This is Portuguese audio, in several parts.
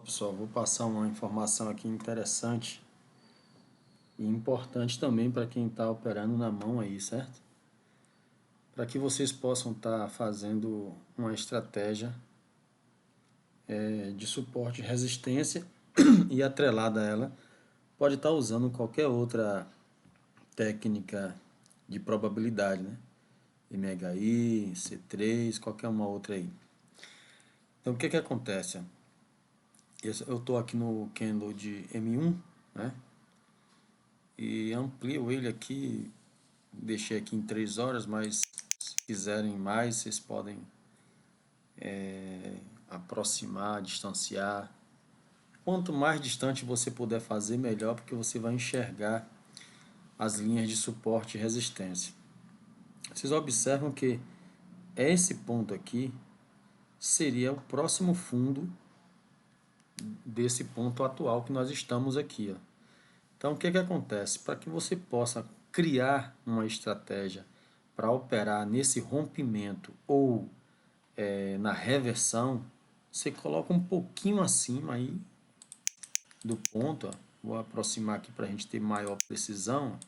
Pessoal, vou passar uma informação aqui interessante e importante também para quem está operando na mão aí, certo? Para que vocês possam estar fazendo uma estratégia de suporte e resistência e atrelada a ela, pode estar usando qualquer outra técnica de probabilidade, né? MHI, C3, qualquer uma outra aí. Então, o que acontece? Eu estou aqui no candle de M1, né? E amplio ele aqui, deixei aqui em 3 horas, mas se quiserem mais, vocês podem aproximar, distanciar. Quanto mais distante você puder fazer, melhor, porque você vai enxergar as linhas de suporte e resistência. Vocês observam que esse ponto aqui seria o próximo fundo desse ponto atual que nós estamos aqui, ó. Então, o que acontece? Para que você possa criar uma estratégia para operar nesse rompimento ou na reversão, você coloca um pouquinho acima aí do ponto, ó. Vou aproximar aqui para a gente ter maior precisão.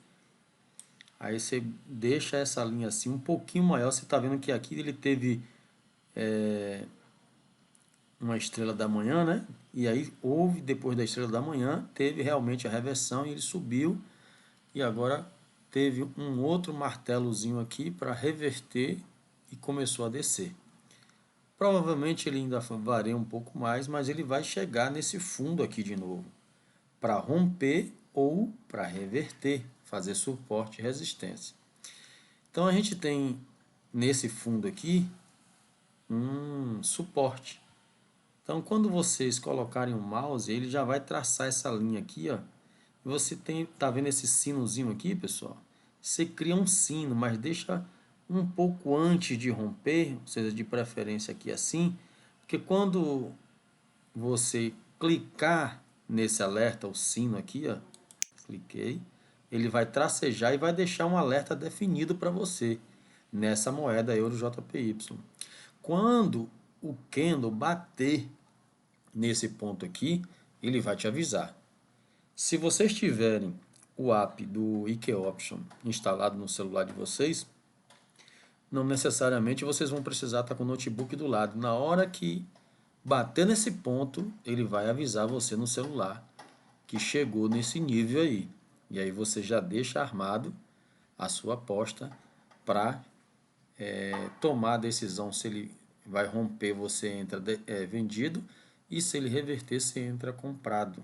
Aí você deixa essa linha assim um pouquinho maior. Você está vendo que aqui ele teve uma estrela da manhã, né? E aí houve, depois da estrela da manhã, teve realmente a reversão e ele subiu. E agora teve um outro martelozinho aqui para reverter e começou a descer. Provavelmente ele ainda varia um pouco mais, mas ele vai chegar nesse fundo aqui de novo, para romper ou para reverter, fazer suporte e resistência. Então a gente tem nesse fundo aqui um suporte. Então quando vocês colocarem o mouse, ele já vai traçar essa linha aqui, ó. Você tá vendo esse sinozinho aqui, pessoal? Você cria um sino, mas deixa um pouco antes de romper, ou seja, de preferência aqui assim, porque quando você clicar nesse alerta, o sino aqui, ó, cliquei, ele vai tracejar e vai deixar um alerta definido para você nessa moeda Euro JPY. Quando o candle bater nesse ponto aqui, ele vai te avisar. Se vocês tiverem o app do IK Option instalado no celular de vocês, não necessariamente vocês vão precisar estar com o notebook do lado. Na hora que bater nesse ponto, ele vai avisar você no celular que chegou nesse nível aí. E aí você já deixa armado a sua aposta para tomar a decisão se ele vai romper, você entra vendido, e se ele reverter, você entra comprado.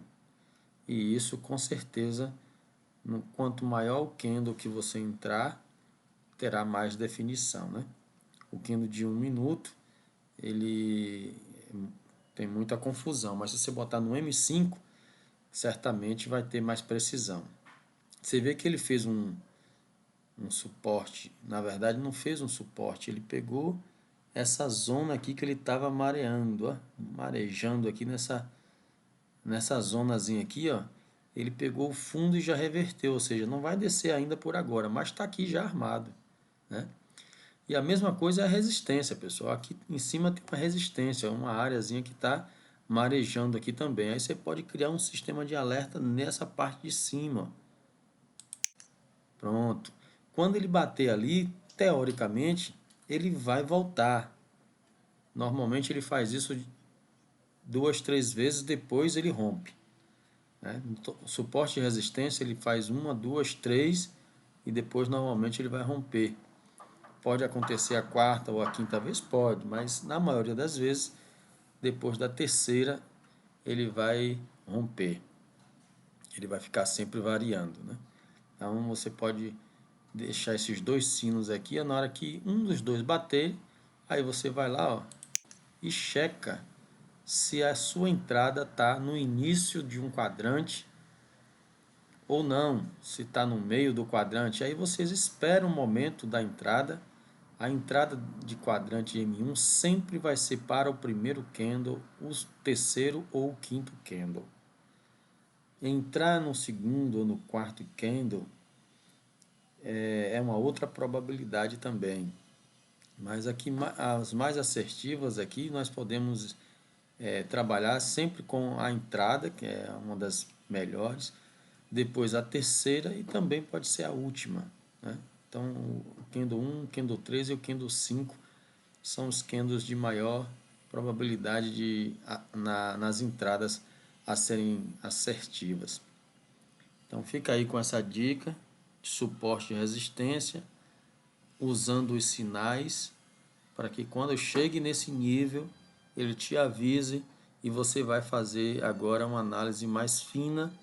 E isso com certeza, quanto maior o candle que você entrar, terá mais definição, né? O candle de 1 minuto, ele tem muita confusão, mas se você botar no M5, certamente vai ter mais precisão. Você vê que ele fez um suporte, na verdade não fez um suporte, ele pegou essa zona aqui que ele estava mareando, ó, marejando aqui nessa zonazinha aqui, ó, ele pegou o fundo e já reverteu, ou seja, não vai descer ainda por agora, mas está aqui já armado, né? E a mesma coisa é a resistência, pessoal. Aqui em cima tem uma resistência, uma areazinha que está marejando aqui também. Aí você pode criar um sistema de alerta nessa parte de cima. Pronto. Quando ele bater ali, teoricamente, ele vai voltar. Normalmente ele faz isso 2, 3 vezes, depois ele rompe, né? O suporte e resistência ele faz 1, 2, 3 e depois normalmente ele vai romper. Pode acontecer a quarta ou a quinta vez? Pode, mas na maioria das vezes, depois da terceira, ele vai romper. Ele vai ficar sempre variando, né? Então você pode deixar esses dois sinos aqui, na hora que um dos dois bater, aí você vai lá, ó, e checa se a sua entrada está no início de um quadrante ou não, se está no meio do quadrante. Aí vocês esperam o momento da entrada. A entrada de quadrante M1 sempre vai ser para o primeiro candle, o terceiro ou o quinto candle. Entrar no segundo ou no quarto candle é uma outra probabilidade também. Mas aqui as mais assertivas aqui nós podemos trabalhar sempre com a entrada, que é uma das melhores, depois a terceira e também pode ser a última, né? Então, o candle 1, o candle 3 e o candle 5 são os candles de maior probabilidade nas entradas a serem assertivas. Então fica aí com essa dica de suporte e resistência, usando os sinais para que quando chegue nesse nível ele te avise e você vai fazer agora uma análise mais fina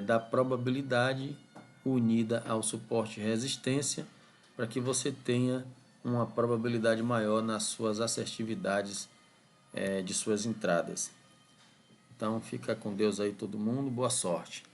da probabilidade unida ao suporte e resistência para que você tenha uma probabilidade maior nas suas assertividades de suas entradas. Então fica com Deus aí todo mundo, boa sorte.